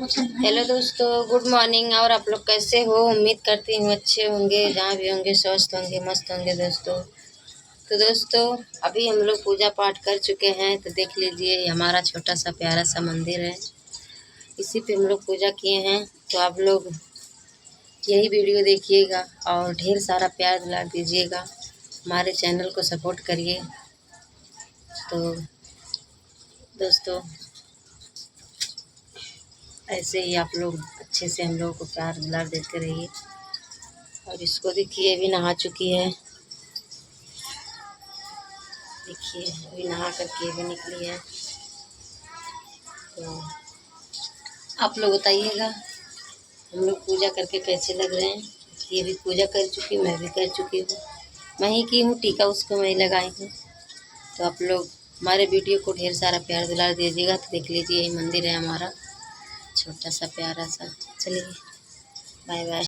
Hello दोस्तों, good morning. और आप लोग कैसे हो? उम्मीद करती हूँ अच्छे होंगे, जहाँ भी होंगे स्वस्थ होंगे, मस्त होंगे दोस्तों। तो दोस्तों, अभी हम लोग पूजा पाठ कर चुके हैं, तो देख लीजिए ये हमारा छोटा सा प्यारा सा मंदिर है। इसी पे हम लोग पूजा किए हैं। तो आप लोग यही वीडियो देखिएगा और ढेर सारा प्यार दुलार दीजिएगा, हमारे चैनल को सपोर्ट करिए। तो दोस्तों, ऐसे ही आप लोग अच्छे से हम लोगों को प्यार दुलार देते रहिए। और इसको देखिए, अभी नहा चुकी है। देखिए, अभी नहा करके भी निकली है। तो आप लोग बताइएगा हम लोग पूजा करके कैसे लग रहे हैं। ये भी पूजा कर चुकी, मैं भी कर चुकी हूँ। मैं ही की हूँ, टीका उसको मैं ही लगाई हूँ। तो आप लोग हमारे वीडियो को ढेर सारा प्यार दुलार दीजिएगा। तो देख लीजिए, ये मंदिर है हमारा छोटा सा प्यारा सा। चलिए, बाय बाय।